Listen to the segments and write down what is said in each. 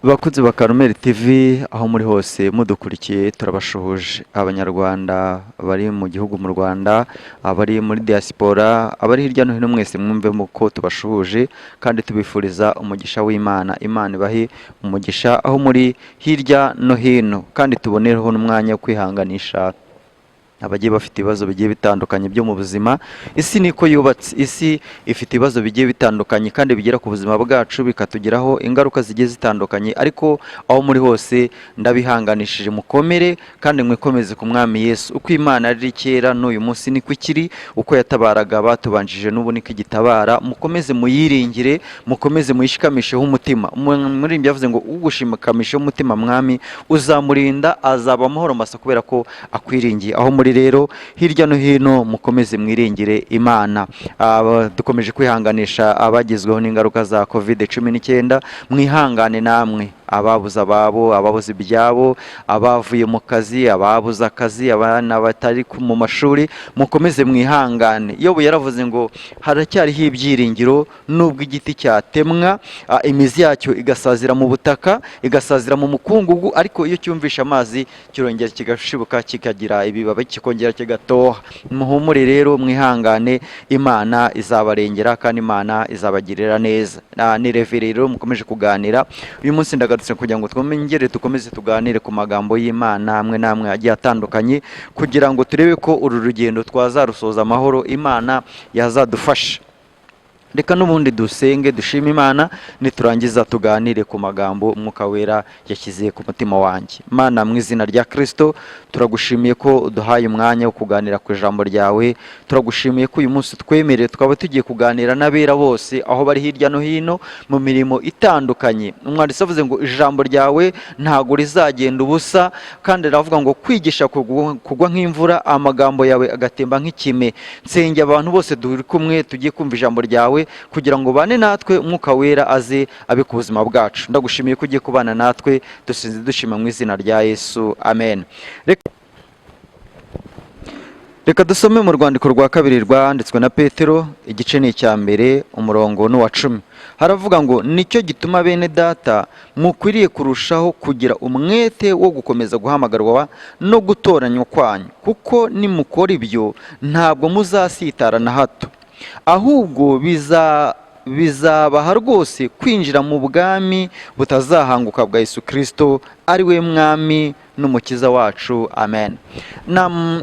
Bakunzi ba Karumeri TV aho muri hose mudukurikiye turabashuhuje abanyarwanda bari mu gihugu mu Rwanda, abari muri diaspora, abari hirya no hino mwese mwumve muko tubashuhuje kandi tubifuriza umugisha w'Imana. Imana ibahe umugisha aho muri hirya no hino kandi tubonereho n'umwanya wo kwihanganisha abagiye bafite ibibazo bigiye bitandukanye byo mu buzima. Isi niko yubatse, isi ifite ibibazo bigiye bitandukanye kandi bigera ku buzima bwacu bikatugiraho ingaruka zigiye zitandukanye, ariko aho muri hose ndabihanganishije mukomere kandi mwikomeze ku mwami Yesu. Uko Imana ari kera n'uyu munsi niko ikiri, uko yatabaraga batubanjije n'ubu niko igitabara. Mukomeze muyiringire, mukomeze muyishikamisheho umutima. Muri yavuze ngo ugushimikamisheho umutima mwami uzamurinda, azaba amahoro masa kubera ko akwiringiye. Aho muri rero hirya no hino mukomeze mwiringire Imana. Dukomeje kwihanganisha abagizweho n'ingaruka za COVID-19, mwihangane namwe ababuze ababo, ababuze ibyabo, abavuye mu kazi, ababuze akazi, abana batari mu mashuri, mukomeze mwihangane. Yobu yaravuze ngo haracyariho ibyiringiro nubwo igiti cyatemwa, imizi yacyo igasazira mu butaka, igasazira mu mukungugu, ariko iyo cyumvisha amazi kirongera kigashibuka kikagira ibibabi kikongera kigatoha. Muhumure rero mwihangane, Imana izabarengera kandi Imana izabagirira neza. Ni reverien rero mukomeje kuganira uyu munsi kugira ngo twongere dukomeze tuganire ku magambo y'Imana amwe namwe agiye atandukanye, kugira ngo turebe ko uru rugendo twazarusoza amahoro, Imana yazadufasha. Reka n'ubundi dusenge dushima Imana, niturangiza tuganire ku magambo Umwuka Wera yashyize ku mutima wanjye. Mana, mu izina rya Kristo turagushimiye ko uduhaye umwanya wo kuganira ku ijambo ryawe. Turagushimiye ko uyu munsi twemereye twaba tugiye kuganira n'abera bose aho bari hirya no hino mu mirimo itandukanye. Umwanditsi avuze ngo ijambo ryawe ntago rizagenda ubusa, kandi aravuga ngo kwigisha kugwa nk'imvura, amagambo yawe agatemba nk'ikime. Nsenge abantu bose turikumwe tugiye kumva ijambo ryawe, kugira ngo bane natwe Umwuka Wera aze abe ku buzima bwacu. Ndagushimiye ko ugiye kubana natwe, dusinze dushima mu izina rya Yesu, amen. Reka dusome mu rwandiko rwa kabiri rwanditswe na Petero, igice ni icya mbere umurongo n'uwa 10. Haravuga ngo nicyo gituma bene data mukwiriye kurushaho kugira umwete wo gukomeza guhamagarwa no gutoranywa kwanyu, kuko nimukora ibyo ntabwo muzasitara na hato, ahubwo bizabaha rwose kwinjira mu bwami butazahanguka bwa Yesu Kristo, ari we mwami n'umukiza wacu, amen.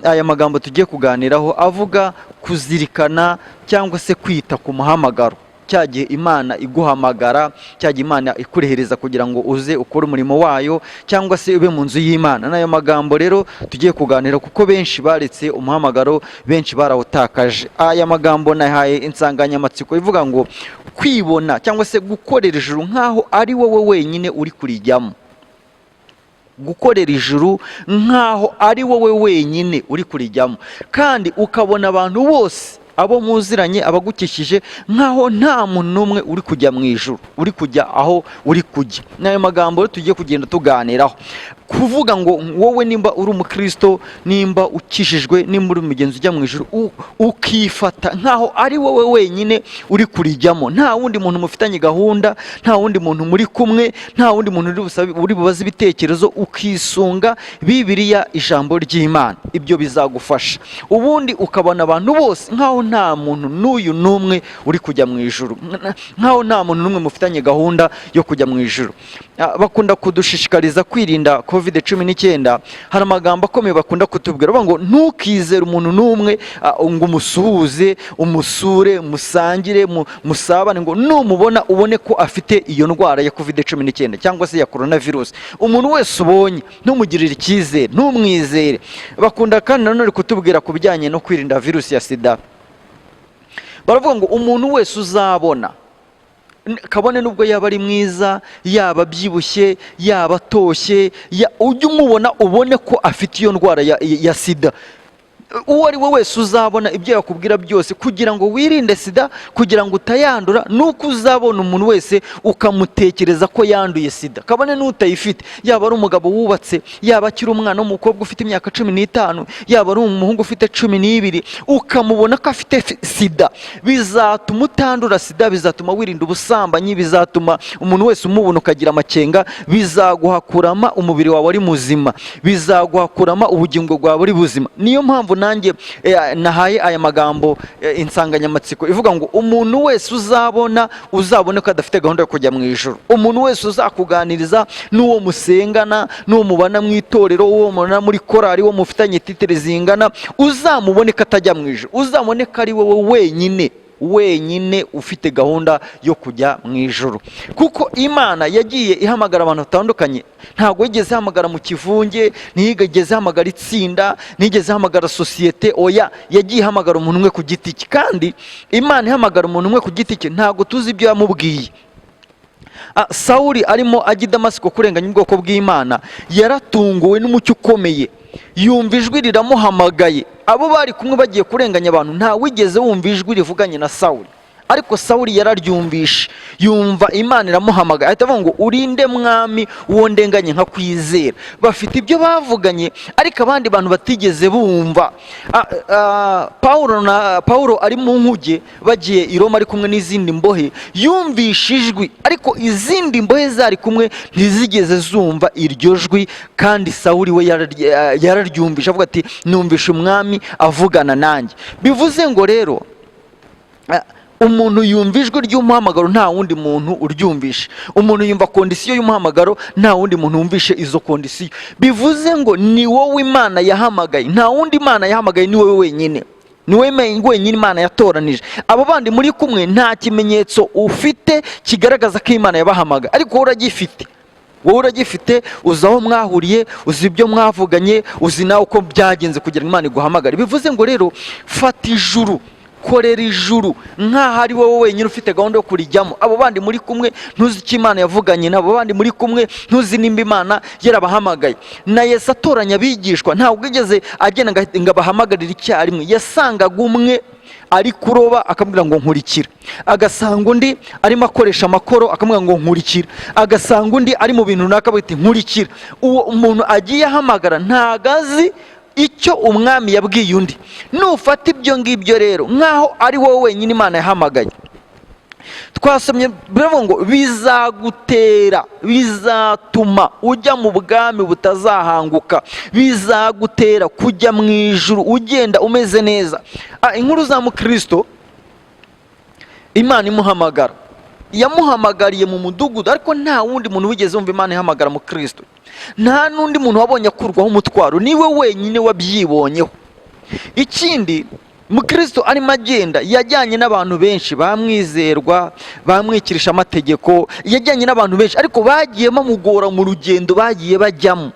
Aya magambo tugiye kuganiraho avuga kuzirikana cyangwa se kwita ku muhamagaro. Cyagiye Imana iguhamagara, cyagiye Imana ikurehereza kugira ngo uze ukore umurimo wayo cyangwa se ube mu nzu y'Imana. N'ayo magambo rero tugiye kuganira, kuko benshi baretse umuhamagaro, benshi barawutakaje. Aya magambo nahaye insanganyamatsiko ivuga ngo kwibona cyangwa se gukorera ijuru nkaho ari wowe wenyine uri kurijyamo. Gukorera ijuru nkaho ari wowe wenyine uri kurijyamo, kandi ukabona abantu bose abo muziranye abagukikije nkaho nta muntu n'umwe uri kujya mu ijuru, uri kujya aho uri kujya. N'ayo magambo tugiye kugenda tuganiraho, kuvuga ngo wowe nimba uri umukristo, nimba ukishijwe, nimba uri umugenzi ujya mu ijuru, ukifata nkaho ari wowe wenyine uri kurijyamo, nta wundi muntu mufitanye gahunda, nta wundi muntu muri kumwe, nta wundi muntu uri bubaze ibitekerezo, ukisunga Bibiliya, ijambo ry'Imana. Ibyo bizagufasha. Ubundi ukabona abantu bose nkaho nta muntu n'uyu n'umwe uri kujya mu ijuru, nkaho nta muntu n'umwe mufitanye gahunda yo kujya mu ijuru. Bakunda kudushishikariza kwirinda COVID-19. Hari amagambo akomeye bakunda kutubwira ngo ntukizere umuntu n'umwe, ngo umusuhuze, umusure, musangire, musabane, ngo numubona ubone ko afite iyo ndwara ya COVID-19 cyangwa se ya coronavirus. Umuntu wese ubonye ntumugirire icyizere, ntumwizere. Bakunda kandi nanone kutubwira ku bijyanye no kwirinda virusi ya sida. Baravuga ngo umuntu wese uzabona, kabone nubwo yaba ari mwiza, yaba byibushye, yaba atoshye, ujye umubona ubone ko afite iyo ndwara ya sida. uwo ari we wese uzabona ibyo yakubwira byose kugira ngo wirinde sida, kugira ngo utayandura, nuko uzabona umuntu wese ukamutekereza ko yanduye sida, kabone n'utayifite, yaba ari umugabo wubatse, yaba akiri umwana w'umukobwa ufite imyaka 15, yaba ari umuhungu ufite 12, ukamubona ko afite sida, bizatuma utandura sida, bizatuma wirinda ubusambanyi, bizatuma umuntu wese umubona ukagira amakenga, bizaguhakurama umubiri wawe ari muzima, bizaguhakurama ubugingo bwawe ari buzima. Niyo mpamvu nanjye nahaye aya magambo insanganyamatsiko ivuga ngo umuntu wese uzabone ko adafite gahunda yo kujya mu ijuru, umuntu wese uzakuganiriza, n'uwo musengana, n'uwo mubana mu itorero, uwo mubana muri korari, uwo mufitanye titire zingana, uzamubone ko atajya mu ijuru, uzamubone ko ari wowe wenyine ufite gahunda yo kujya mu ijuru. Kuko Imana yagiye ihamagara abantu batandukanye, ntabwo yigeze ihamagara mu kivunge, ntiyigeze ihamagara itsinda, ntiyigeze ihamagara sosiyete, oya, yagiye ihamagara umuntu umwe ku giti cye. Kandi Imana ihamagara umuntu umwe ku giti cye, ntabwo tuzi ibyo yamubwiye. Sawuli arimo ajya i Damasiko kurenganya ubwoko bw'Imana, yaratunguwe n'umucyo ukomeye, yumva ijwi riramuhamagaye. Abo bari kumwe bagiye kurenganya abantu, nta wigeze wumva ijwi rivuganye na Sawuli, ariko Sawuli yararyumvishe, yumva Imana iramuhamagaye, ahita avuga ngo urinde mwami uwo ndenganye nka kwizera. Bafite ibyo bavuganye ariko abandi bantu batigeze bumva. Paulo ari mu nkuge bagiye i Roma ari kumwe n'izindi mbohe, yumvishe ijwi, ariko izindi mbohe zari kumwe ntizigeze zumva iryo jwi, kandi Sawuli we yararyumvishe, avuga ati numvishe umwami avugana nanjye. Bivuze ngo rero umuntu yumva ijwi ry'umuhamagaro, nta wundi muntu uryumvishe. Umuntu yumva kondisiyo y'umuhamagaro, nta wundi muntu wumvishe izo kondisiyo. Bivuze ngo ni wowe Imana yahamagaye, nta wundi Imana yahamagaye, ni wowe wenyine, ni wowe wenyine Imana yatoranije. Abo bandi muri kumwe nta kimenyetso ufite kigaragaza ko Imana yabahamagaye, ariko wowe uragifite. Wowe uragifite, uzi aho mwahuriye, uzi ibyo mwavuganye, uzi nawe uko byagenze kugira ngo Imana iguhamagare. Bivuze ngo rero fata ijuru, korera ijuru nkaho ari wowe wenyine ufite gahunda yo kurijyamo. Abo bandi muri kumwe ntuzi icyo Imana yavuganye nabo, bandi muri kumwe ntuzi nimba Imana yarabahamagaye. Na Yesu atoranya abigishwa, ntabwo yigeze agenda ngo abahamagarire icyarimwe. Yasangaga umwe ari kuroba akamubwira ngo nkurikira, agasanga undi arimo akoresha amakoro akamubwira ngo nkurikira, agasanga undi ari mu bintu runaka bati nkurikira. Uwo umuntu agiye ahamagara ntago azi icyo umwami yabwiye undi. Nufata ibyo ngibyo rero nkaho ari wowe wenyine Imana yahamagaye, twasomye biravuga ngo bizatuma ujya mu bwami butazahanguka, bizagutera kujya mu ijuru ugenda umeze neza. Inkuru za mukristo, Imana imuhamagara, yamuhamagariye mu mudugudu, ariko nta wundi muntu wigeze wumva Imana ihamagara mu Kristo. Nta n'undi muntu wabonye akurwaho umutwaro, niwe wenyine wabyibonyeho. Ikindi, mu Kristo arimo agenda yajyanye n'abantu benshi bamwizerwa, bamwikirisha amategeko, yajyanye n'abantu benshi, ariko bagiye bamugora mu rugendo bagiye bajyamo.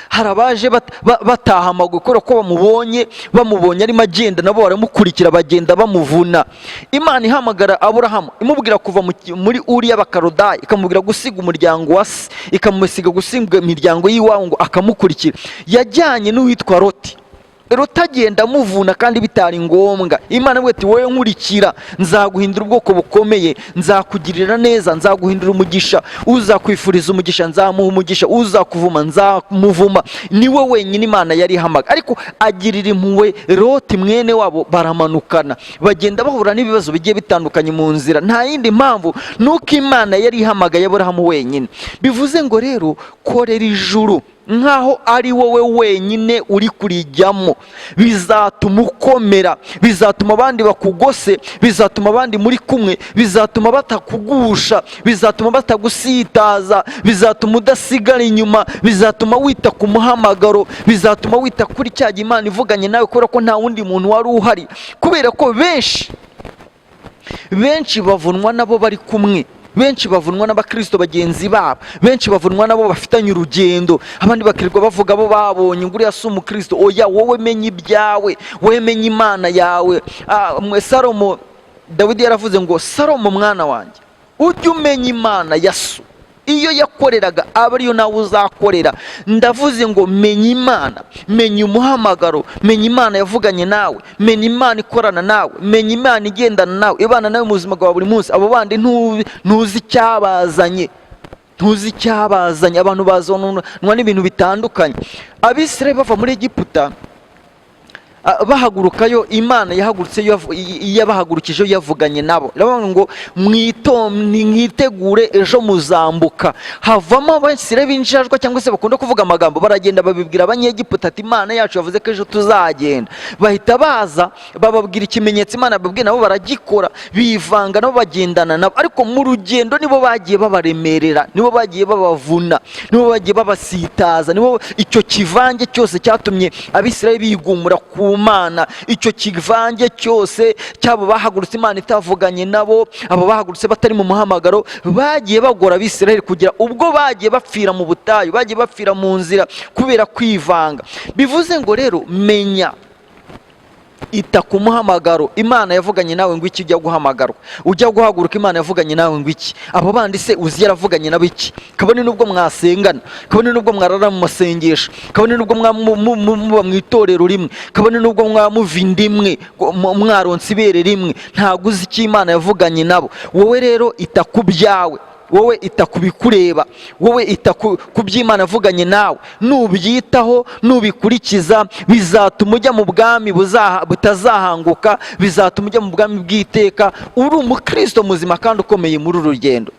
Hari abaje bataha amaguru kubera ko bamubonye arimo agenda, nabo baramukurikira bagenda bamuvuna. Imana ihamagara Aburahamu imubwira kuva muri Uri y'Abakarodayi, ikamubwira gusiga umuryango wa se, ikamusiga gusiga imiryango y'iwabo ngo akamukurikira. Yajyanye n'uwitwa Loti, agenda amuvuna kandi bitari ngombwa. Imana ivuga ati wowe nkurikira, nzaguhindura ubwoko bukomeye, nzakugirira neza, nzaguhindura umugisha, uzakwifuriza umugisha nzamuha umugisha, uzakuvuma nzamuvuma. Niwe wenyine Imana yari ihamagara, ariko agirira impuhwe Loti mwene wabo, baramanukana bagenda bahura n'ibibazo bigiye bitandukanye mu nzira. Nta yindi mpamvu nuko Imana yari ihamagaye Aburahamu wenyine. Bivuze ngo rero korera ijuru nkaho ari wowe wenyine uri kurijyamo, bizatuma ukomera, bizatuma abandi bakugose, bizatuma abandi muri kumwe, bizatuma batakugusha, bizatuma batagusitaza, bizatuma udasigara inyuma, bizatuma wita ku muhamagaro, bizatuma wita kuri cya gihe Imana ivuganye nawe, kubera ko nta wundi muntu wari uhari. Kubera ko benshi bavunwa nabo bari kumwe, benshi bavunwa n'abakristo bagenzi babo, benshi bavunwa nabo bafitanye urugendo. Abandi bakirirwa bavuga abo babonye ngo uriya si umukristo. Oya, wowe menya ibyawe, wowe menya Imana yawe. Dawidi yaravuze ngo Salomo mwana wanjye, ujye umenya Imana ya so, iyo yakoreraga aba ariyo nawe uzakorera. Ndavuze ngo menya Imana, menya umuhamagaro, menya Imana yavuganye nawe, menya Imana ikorana nawe, menya Imana igendana nawe, ibana nawe mu buzima bwa buri munsi. Abo bandi ntuzi icyabazanye, abantu bazonwa n'ibintu bitandukanye. Abisirayeli bava muri Egiputa bahagurukayo, Imana yahagurutse yabahagurukije yavuganye nabo. Iravuga ngo mwitegure ejo muzambuka. Havamo abasirayeli b'injajwa cyangwa se bakunda kuvuga amagambo, baragenda babibwira abanyegiputa ati Imana yacu yavuze ko ejo tuzagenda. Bahita baza bababwira ikimenyetso Imana babwiye, nabo baragikora, bivanga nabo bagendana nabo. Ariko mu rugendo nibo bagiye babaremerera, nibo bagiye babavuna, nibo bagiye babasitaza, nibo icyo kivange cyose cyatumye abisirayeli bigumura ku Mana. Icyo kivange cyose cyabo bahagurutse Imana itavuganye nabo, abo bahagurutse batari mu muhamagaro, bagiye bagora abisirayeli kugira ubwo bagiye bapfira mu butayu, bagiye bapfira mu nzira kubera kwivanga. Bivuze ngo rero menya, ita ku muhamagaro. Imana yavuganye nawe ngo iki ujya guhamagarwa, ujya guhaguruka, Imana yavuganye nawe ngo iki. Abo bandi se uzi yaravuganye nabo iki? Kabone nubwo mwasengana, kabone nubwo mwarara mu masengesho, kabone nubwo muba mu itorero rimwe, kabone nubwo mwamuva indimwe, mwaronse ibere rimwe, ntabwo uzi icyo Imana yavuganye nabo. Wowe rero ita ku byawe, wowe ita ku bikureba, wowe ita ku by'Imana yavuganye nawe. Nubyitaho, nubikurikiza, bizatuma ujya mu bwami butazahanguka, bizatuma ujya mu bwami bw'iteka, uri umukristo muzima kandi ukomeye muri uru rugendo.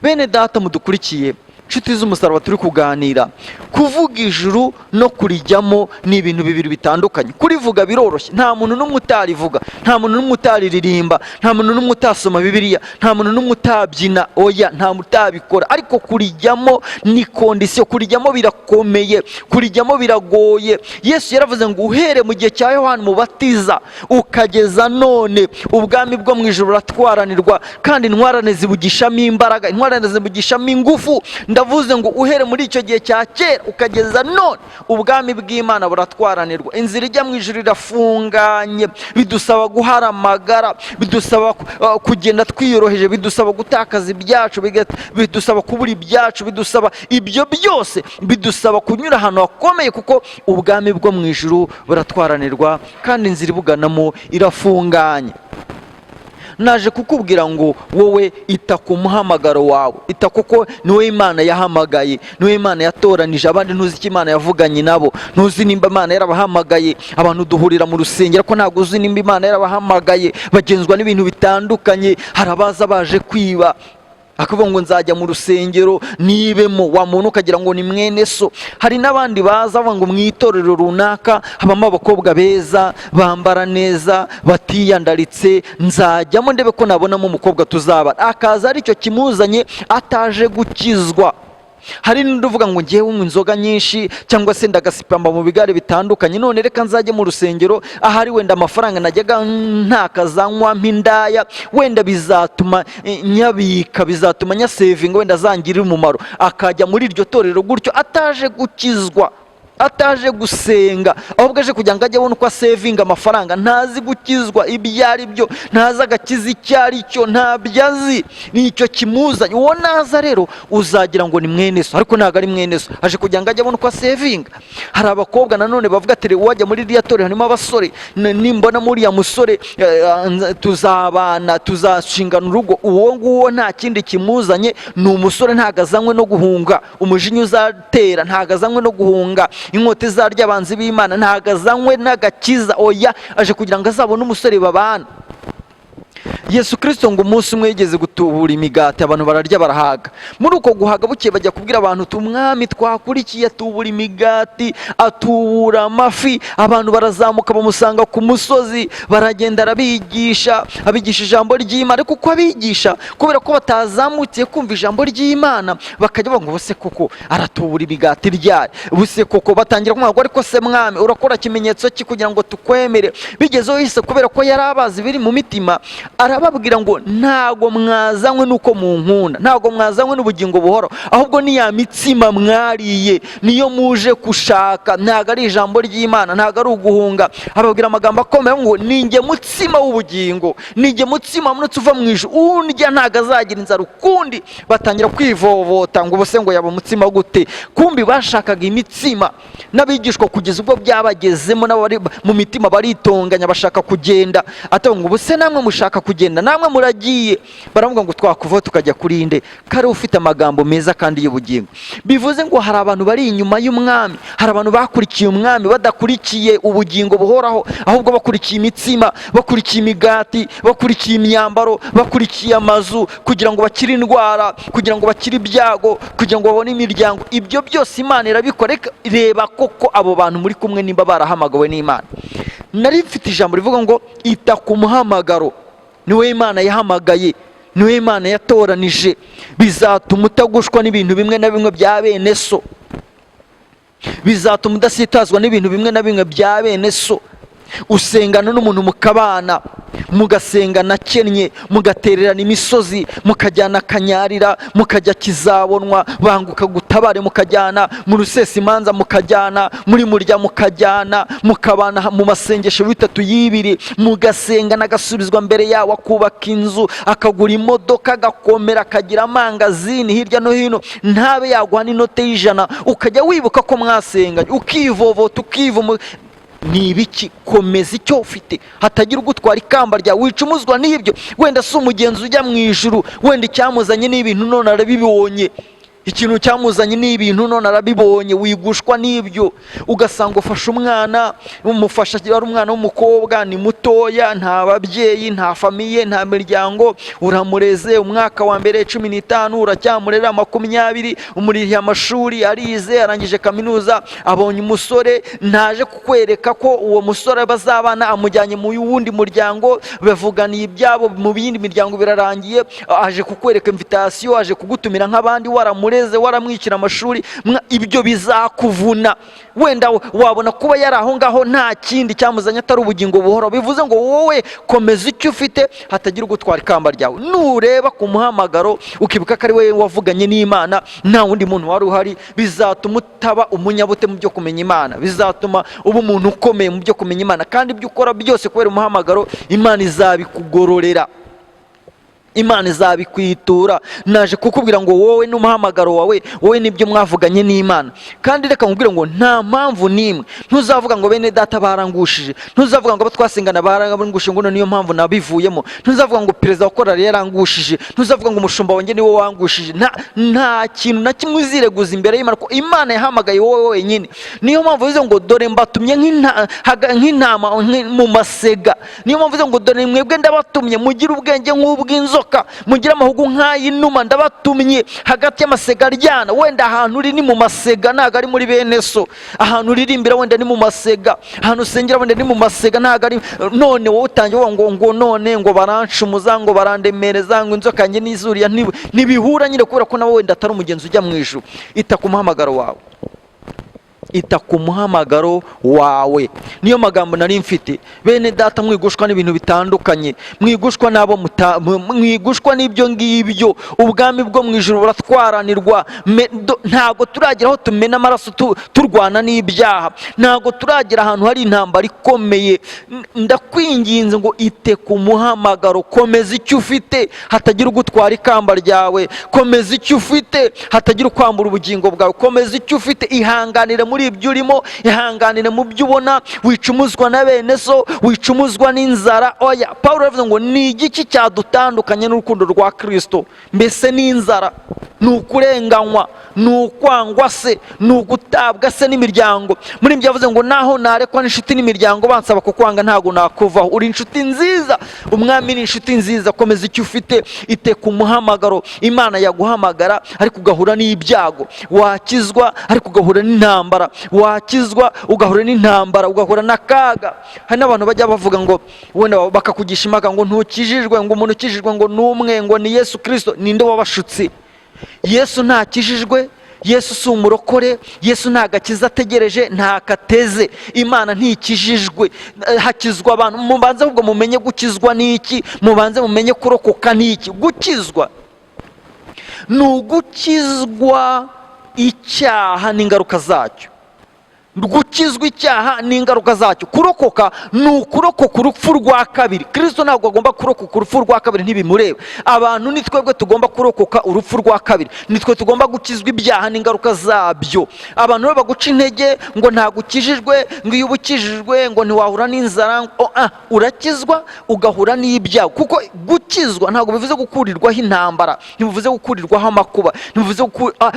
Bene data mudukurikiye, nshuti z'umusaraba turi kuganira, kuvuga ijuru no kurijyamo ni ibintu bibiri bitandukanye. Kurivuga biroroshye, nta muntu n'umwe utarivuga, nta muntu n'umwe utariririmba, nta muntu n'umwe utasoma Bibiliya, nta muntu n'umwe utabyina, oya, nta muntu utabikora. Ariko kurijyamo ni kondisiyo, kurijyamo birakomeye, kurijyamo biragoye. Yesu yaravuze ngo uhere mu gihe cya Yohana Umubatiza ukageza none, ubwami bwo mu ijuru buratwaranirwa, kandi intwarane zibugishamo imbaraga, intwarane zibugishamo ingufu. Ndavuze ngo uhere muri icyo gihe cya kera ukageza none, ubwami bw'Imana buratwaranirwa. Inzira ijya mu ijuru irafunganye, bidusaba guharamagara, bidusaba kugenda twiyoroheje, bidusaba gutakaza ibyacu, bidusaba kubura ibyacu, bidusaba ibyo byose, bidusaba kunyura ahantu hakomeye, kuko ubwami bwo mu ijuru buratwaranirwa kandi inzira ibuganamo irafunganye. Naje kukubwira ngo wowe ita ku muhamagaro wawe, ita kuko niwe Imana yahamagaye, niwe Imana yatoranije. Abandi ntuzi icyo Imana yavuganye nabo, ntuzi nimba Imana yarabahamagaye. Abantu duhurira mu rusengero ariko ntabwo uzi nimba Imana yarabahamagaye, bagenzwa n'ibintu bitandukanye. Hari abaza baje kwiba, akavuga ngo nzajya mu rusengero nibemo, wa muntu ukagira ngo ni mwene so. Hari n'abandi baza bavuga ngo mu itorero runaka habamo abakobwa beza, bambara neza, batiyandaritse, nzajyamo ndebe ko nabonamo umukobwa tuzabana. Akaza aricyo kimuzanye, ataje gukizwa. Hari n'undi uvuga ngo ngewe unywa inzoga nyinshi cyangwa se ndagasipamba mu bigare bitandukanye, none reka nzajye mu rusengero, ahari wenda amafaranga najyaga ntakazanywa mpindaya, wenda bizatuma nyabika, bizatuma nyasevinga, wenda azangirira umumaro. Akajya muri iryo torero gutyo, ataje gukizwa, ataje gusenga, ahubwo aje kugira ngo ajye abone uko asevinga amafaranga. Ntazi gukizwa ibyo ari byo, ntazi agakiza icyo ari cyo, ntabyo azi, nicyo kimuzanye. Uwo naza rero uzagira ngo ni mwene so, ariko ntabwo ari mwene so, aje kugira ngo ajye abone uko asevinga. Hari abakobwa nanone bavuga ati wajya muri iriya torero harimo abasore, nimbona muri ya musore tuzabana, tuzashingana urugo. Uwo nguwo nta kindi kimuzanye, ni umusore, ntabwo azanywe no guhunga umujinya uzatera, ntabwo azanywe no guhunga inkota izarya abanzi b'Imana, ntabwo azanywe n'agakiza, oya, aje kugira ngo azabone umusore babana. Yesu Kristo ngo umunsi umwe yigeze gutubura imigati, abantu bararya barahaga. Muri uko guhaga bukeye bajya kubwira abantu, umwami twakurikiye atubura imigati, atubura amafi. Abantu barazamuka bamusanga ku musozi, baragenda arabigisha, abigisha ijambo ry'Imana. Ariko uko abigisha, kubera ko batazamutiye kumva ijambo ry'Imana, bakajya bavuga ngo bose koko aratubura imigati ryari, bose koko batangira kumubwira, ariko se mwami urakora ikimenyetso ki kugira ngo tukwemere? Bigezeho yise kubera ko yari abazi biri mu mitima, arababwira ngo ntago mwazanywe nuko munkunda, ntago mwazanywe n'ubugingo buhoro, ahubwo ni ya mitsima mwariye niyo muje gushaka, ntago ari ijambo ry'Imana, ntago ari uguhunga. Ababwira amagambo akomeye ngo ninjye mutsima w'ubugingo, ninjye mutsima munutse uva mu ijuru, undya ntago azagira inzara ukundi. Batangira kwivovota ngo ubuse ngo yaba umutsima gute. Kumbi bashakaga imitsima, n'abigishwa kugeza ubwo byabagezemo nabo bari mu mitima baritonganya bashaka kugenda. Atavuga ngo ubuse namwe mushaka kugenda, namwe muragiye. Baravuga ngo twakuvaho tukajya kuri nde? Kare ufite amagambo meza kandi y'ubugingo. Bivuze ngo hari abantu bari inyuma y'umwami, hari abantu bakurikiye umwami badakurikiye ubugingo buhoraho, ahubwo bakurikiye imitsima, bakurikiye imigati, bakurikiye imyambaro, bakurikiye amazu, kugira ngo bakire indwara, kugira ngo bakire ibyago, kugira ngo babone imiryango. Ibyo byose Imana irabikora. Reba koko abo bantu muri kumwe nimba barahamagawe n'Imana. Nari mfite ijambo rivuga ngo ita ku muhamagaro. Niwe Imana yahamagaye, niwe Imana yatoranije. Bizatuma utagushwa n'ibintu bimwe na bimwe bya bene so, bizatuma udasitazwa n'ibintu bimwe na bimwe bya bene so. Usengana n'umuntu mukabana, mugasengana kennye, mugatererana imisozi, mukajyana kanyarira, mukajya kizabonwa, banguka gutabare, mukajyana mu rusesa imanza, mukajyana muri murya, mukajyana mukabana mu masengesho bitatu y'ibiri, mugasengana, agasubizwa mbere yawe, akubaka inzu, akagura imodoka, agakomera, akagira amangazini hirya no hino, ntabe yaguha n'inote y'ijana, ukajya wibuka ko mwasenganye, ukivovota, ukivuma. Ni ibiki? Komeza icyo ufite, hatagira ugutwara ikamba ryawe, wicumuzwa n'ibyo. Wenda si umugenzi ujya mu ijuru, wenda icyamuzanye n'ibintu none arabibonye, ikintu cyamuzanye n'ibintu none arabibonye, wigushwa n'ibyo. Ugasanga ufasha umwana, umufasha ari umwana w'umukobwa, ni mutoya, nta babyeyi, nta famiye, nta miryango, uramureze umwaka wa mbere 15, uracyamurera 20, umurihiye amashuri, arize, arangije kaminuza, abonye umusore, ntaje kukwereka ko uwo musore bazabana, amujyanye mu wundi muryango, bavuganiye ibyabo mu bindi miryango, birarangiye, aje kukwereka invitation, aje kugutumira nk'abandi, waramwikira amashuri. Ibyo bizakuvuna. Wenda wabona kuba yari aho ngaho nta kindi cyamuzanye atari ubugingo buhoro. Bivuze ngo wowe komeza icyo ufite, hatagira ugutwara ikamba ryawe. Nureba ku muhamagaro ukibuka ko ari wowe wavuganye n'Imana, nta wundi muntu wari uhari, bizatuma utaba umunyabute mu byo kumenya Imana, bizatuma uba umuntu ukomeye mu byo kumenya Imana. Kandi ibyo ukora byose kubera umuhamagaro, Imana izabikugororera, Imana izabikwitura. Naje kukubwira ngo wowe n'umuhamagaro wawe, wowe nibyo mwavuganye n'Imana. Kandi reka nkubwire ngo nta mpamvu nimwe ntuzavuga ngo bene data barangushije, ntuzavuga ngo abo twasengana barangushije ngo niyo mpamvu nabivuyemo, ntuzavuga ngo perezida wa korali yarangushije, ntuzavuga ngo umushumba wanjye niwe wangushije. Nta kintu na kimwe uzireguza imbere y'Imana, ko Imana yahamagaye wowe wenyine. Niyo mpamvu bivuze ngo dore mbatumye nk'intama mu masega. Niyo mpamvu bivuze ngo dore mwebwe ndabatumye mugira ubwenge nk'ubw'inzoka, mugira amahugu nk'ay'inuma, ndabatumye hagati y'amasega aryana. Wenda ahantu uri ni mu masega, ntago ari muri bene so. Ahantu uririmbira wenda ni mu masega, ahantu usengera wenda ni mu masega, ntago ari. None wowe utangiye ngo none ngo barancumuza, ngo barandemereza, ngo inzoka yanjye n'izuriya ntibihura nyine, kubera ko nawe wenda atari umugenzi ujya mu ijuru. Ita ku muhamagaro wawe, ita ku muhamagaro wawe. Niyo magambo nari mfite. Bene data, mwigushwa n'ibintu bitandukanye, mwigushwa nabo mwigushwa n'ibyo ngibyo. Ubwami bwo mu ijuru buratwaranirwa. Ntago turagera aho tumena amaraso turwana n'ibyaha, ntago turagera ahantu hari intambara ikomeye. Ndakwinginze ngo ite ku muhamagaro. Komeza icyo ufite, hatagira ugutwara ikamba ryawe. Komeza icyo ufite, hatagira ukwambura ubugingo bwawe. Komeza icyo ufite, ihanganire muri ibyo urimo, ihanganire mu byo ubona. Wicumuzwa na bene so, wicumuzwa n'inzara. Oya, Pawulo aravuga ngo ni igiki cyadutandukanye n'urukundo rwa Kristo? Mbese n'inzara, ni ukurenganywa, ni ukwangwa se, ni ugutabwa se n'imiryango? Muri ibyo yavuze ngo naho narekwa n'inshuti n'imiryango bansaba kukwanga, ntago nakuvaho. Uri inshuti nziza, umwami ni inshuti nziza. Komeza icyo ufite, ite ku muhamagaro. Imana yaguhamagara ariko ugahura n'ibyago, wakizwa ariko ugahura n'intambara, wakizwa ugahura n'intambara, ugahura n'akaga. Hari n'abantu bajya bavuga ngo wenda bakakugisha impaka ngo ntukijijwe, ngo umuntu ukijijwe ngo n'umwe, ngo ni Yesu Kristo. Ninde wabashutse? Yesu ntakijijwe, Yesu si umurokore, Yesu nta gakiza ategereje, nta kateze. Imana ntikijijwe, hakizwa abantu. Mubanze ahubwo mumenye gukizwa n'iki, mubanze mumenye kurokoka n'iki. Gukizwa ni ugukizwa icyaha n'ingaruka zacyo. Gukizwa icyaha n'ingaruka zacyo. Kurokoka ni ukurokoka urupfu rwa kabiri. Kristo ntabwo agomba kurokoka urupfu rwa kabiri, ntibimureba. Abantu ni twebwe tugomba kurokoka urupfu rwa kabiri, nitwe tugomba gukizwa ibyaha n'ingaruka zabyo. Abantu rero baguca intege ngo ntabwo ukijijwe, ngo iyo ubukijijwe ngo ntiwahura n'inzara. Urakizwa ugahura n'ibyago, kuko gukizwa ntabwo bivuze gukurirwaho intambara, ntibivuze gukurirwaho amakuba, ntibivuze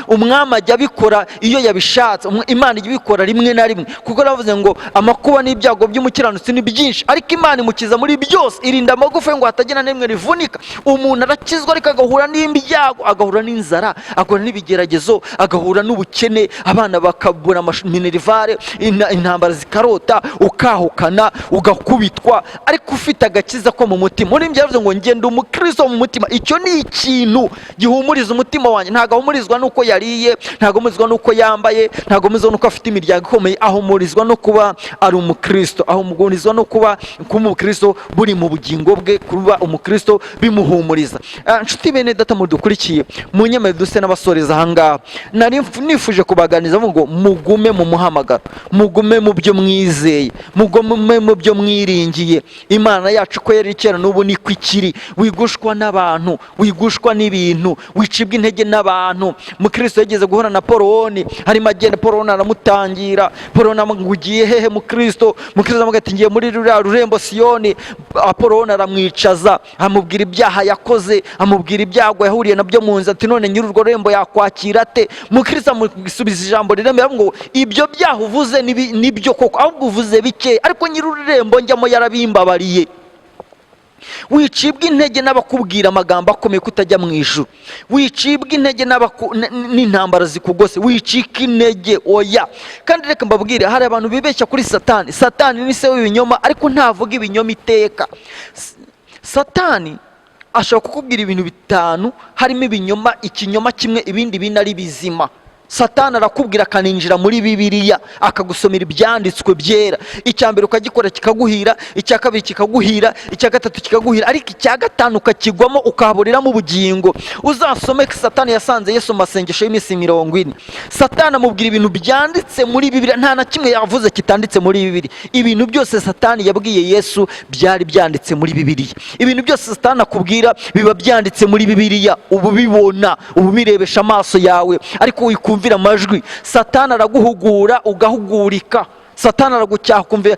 umwami ajya abikora iyo yabishatse. Imana ijya ibikora rimwe na rimwe, kuko navuze ngo amakuba n'ibyago by'umukiranutsi ni byinshi, ariko Imana imukiza muri byose. Irinda amagufa ngo hatagira n'imwe rivunika. Umuntu arakizwa ariko agahura n'ibyago, agahura n'inzara, agahura n'ibigeragezo, agahura n'ubukene, abana bakabura minerivare, intambara zikarota, ukahukana, ugakubitwa, ariko ufite agakiza ko mu mutima. Muri ibyo yavuze ngo ngende umukristo mu mutima. Icyo ni ikintu gihumuriza umutima wanjye. Ntabwo ahumurizwa nuko yariye, ntabwo ahumurizwa nuko yambaye, ntabwo ahumurizwa nuko afite imiryango ikomeye, ahumurizwa no kuba ari umukristo, ahumurizwa no kuba umukristo buri mu bugingo bwe, kuba umukristo bimuhumuriza. Nshuti bene data mudukurikiye, munyemere duse n'abasoreza ahangaha. Nari nifuje kubaganiza ngo mugume mu muhamagaro, mugume mu byo mwizeye, mugume mu byo mwiringiye. Imana yacu ko yari kera n'ubu niko ikiri. Wigushwa n'abantu, wigushwa n'ibintu, wicibwa intege n'abantu. Mukristo yageze guhura na Poloni, harimo agenda, Poloni aramutangira. Poloni amugiye hehe mukristo? Mukristo amuga ati ngiye muri rurembo Siyoni. Poloni aramwicaza, amubwira ibyaha yakoze, amubwira ibyago yahuriye nabyo mu nzira, ati none nyiri urwo rembo yakwakira ate? Mukristo amusubiza ijambo riremera ngo ibyo byaha uvuze nibyo koko, ahubwo uvuze bike, ariko nyiri ururembo njyamo yarabimbabariye. Wicibwa intege n'abakubwira amagambo akomeye kutajya mu ijuru, wicibwa intege n'intambara zikugose, wicika intege. Oya, kandi reka mbabwire, hari abantu bibeshya kuri Satani. Satani nise w'ibinyoma, ariko ntavuga ibinyoma iteka. Satani ashobora kukubwira ibintu bitanu, harimo ibinyoma, ikinyoma kimwe, ibindi bine ari bizima. Satani arakubwira akaninjira muri Bibiliya akagusomera ibyanditswe byera. Icya mbere ukagikora kikaguhira, icya kabiri kikaguhira, icya gatatu kikaguhira, ariko icya gatanu ukakigwamo ukahaburiramo ubugingo. Uzasome Satani yasanze Yesu mu masengesho y'iminsi 40. Satani amubwira ibintu byanditse muri Bibiliya, nta na kimwe yavuze kitanditse muri Bibiliya. Ibintu byose Satani yabwiye Yesu byari byanditse muri Bibiliya. Ibintu byose Satani akubwira biba byanditse muri Bibiliya, ubu bibona, ubu birebesha amaso yawe, ariko wikumvira amajwi. Satani araguhugura ugahugurika. Satani aragucyaha kumva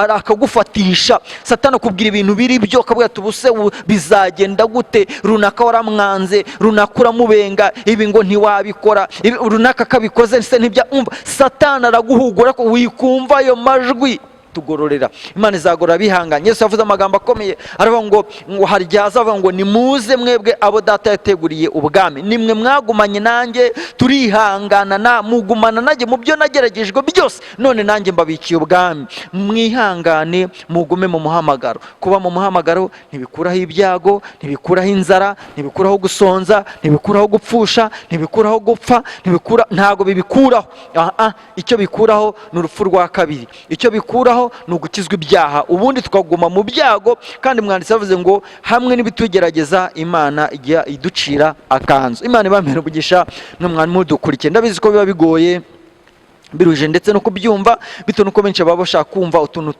akagufatisha. Satani akubwira ibintu biri byo, akabwira ati ubuse bizagenda gute, runaka waramwanze, runaka uramubenga, ibi ngo ntiwabikora, runaka kabikoze se ntibya umva. Satani araguhugura ko wikumva ayo majwi. Tugororera, Imana izagorora bihanganye. Yesu yavuze amagambo akomeye, aravuga ngo haryaza, avuga ngo nimuze mwebwe abo data yateguriye ubwami, nimwe mwagumanye nanjye, turihangana mugumana nanjye mu byo nageragejwe byose, none nanjye mbabikiye ubwami. Mwihangane mugume mu muhamagaro. Kuba mu muhamagaro ntibikuraho ibyago, ntibikuraho inzara, ntibikuraho gusonza, ntibikuraho gupfusha, ntibikuraho gupfa, ntago bibikuraho. Icyo bikuraho ni urupfu rwa kabiri. Icyo bikuraho ni ugukizwa ibyaha, ubundi tukaguma mu byago. Kandi mwanditsi yavuze ngo hamwe n'ibitugerageza Imana ijya iducira akanzu. Imana ibamere umugisha n'umwanya mudukurikiye. Ndabizi ko biba bigoye, biruje ndetse no kubyumva, bito nuko benshi baba bashaka kumva utuntu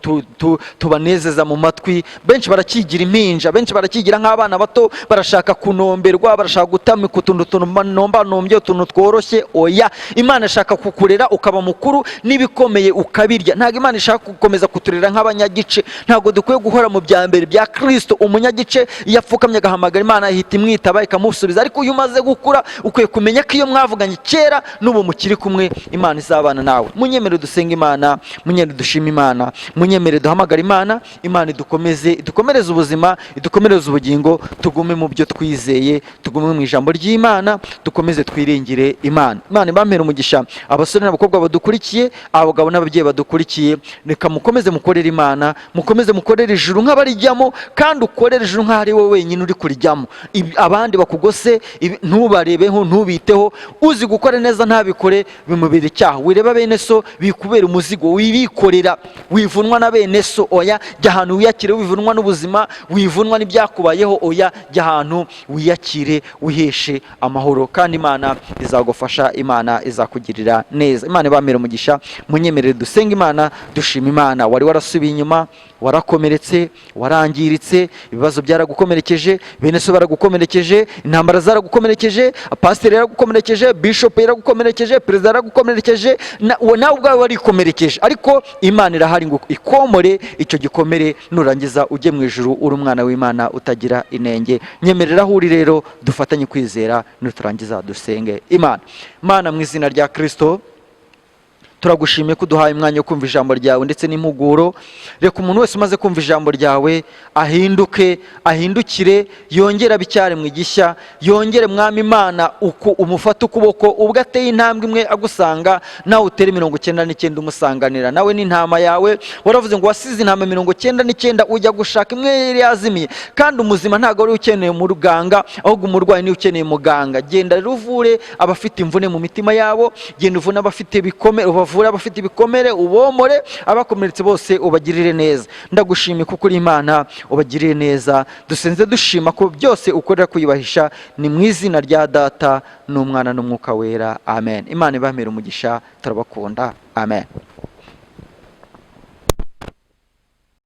tubanezeza mu matwi. Benshi barakigira impinja, benshi barakigira nk'abana bato, barashaka kunomberwa, barashaka gutamika utuntu tunomba-nombye, utuntu tworoshye. Oya, Imana ishaka kukurera ukaba mukuru, n'ibikomeye ukabirya. Ntabwo Imana ishaka gukomeza kuturera nk'abanyagice. Ntabwo dukwiye guhora mu bya mbere bya Kristo. Umunyagice yapfukamye agahamagara Imana ihita imwitaba ikamusubiza, ariko iyo umaze gukura ukwiye kumenya ko iyo mwavuganye kera n'ubu mukiri kumwe, Imana izabana kubana nawe. Munyemere dusenga Imana, munyemere dushima Imana, munyemere duhamagara Imana. Imana idukomereze ubuzima, idukomereze ubugingo, tugume mu byo twizeye, tugume mu ijambo ry'Imana, dukomeze twiringire Imana. Imana ibampere umugisha abasore n'abakobwa badukurikiye, abagabo n'ababyeyi badukurikiye. Reka mukomeze mukorere Imana, mukomeze mukorere ijuru nk'abarijyamo, kandi ukorere ijuru nk'aho ari wowe wenyine uri kurijyamo. Abandi bakugose ntubarebeho, ntubiteho. Uzi gukora neza ntabikore, bimubera icyaha. Wireba bene so bikubera umuzigo, wibikorera, wivunwa na bene so. Oya, jya ahantu wiyakire, wivunwa n'ubuzima, wivunwa n'ibyakubayeho. Oya, jya ahantu wiyakire, wiheshe amahoro, kandi Imana izagufasha, Imana izakugirira neza. Imana ibampere umugisha. Munyemerere dusenga Imana, dushima Imana. Wari warasubiye inyuma, warakomeretse, warangiritse, ibibazo byaragukomerekeje, bene so baragukomerekeje, intambara zaragukomerekeje, pasiteri yaragukomerekeje, bishop yaragukomerekeje, perezida yaragukomerekeje, nawe ubwawe warikomerekeje. Ariko Imana irahari ngo ikomore icyo gikomere, nurangiza ujye mu ijuru uri umwana w'Imana utagira inenge. Nyemerera aho uri rero, dufatanye kwizera, nuturangiza dusenge Imana. Mana, mu izina rya Kristo, turagushimiye ko uduhaye umwanya wo kumva ijambo ryawe ndetse n'impuguro. Reka umuntu wese umaze kumva ijambo ryawe ahindukire, yongere abicyare mu igishya, yongere Mwami Imana uko umufata ukuboko, ubwo ateye intambwe imwe agusanga, nawe utere 99 umusanganira. Nawe n'intama yawe, waravuze ngo wasize intama 99 ujya gushaka imwe yari yazimiye. Kandi umuzima ntago ari ukeneye muganga, ahubwo umurwayi ni ukeneye muganga. Genda ruvure abafite imvune mu mitima yabo, genda uvune abafite ibikomere, uvure abafite ibikomere, ubomore abakomeretse bose, ubagirire neza. Ndagushimiye kuko uri Imana, ubagirire neza. Dusenze dushima ko byose ukorera kuyubahisha, ni mu izina rya Data n'Umwana n'Umwuka Wera, amen. Imana ibampere umugisha, turabakunda, amen.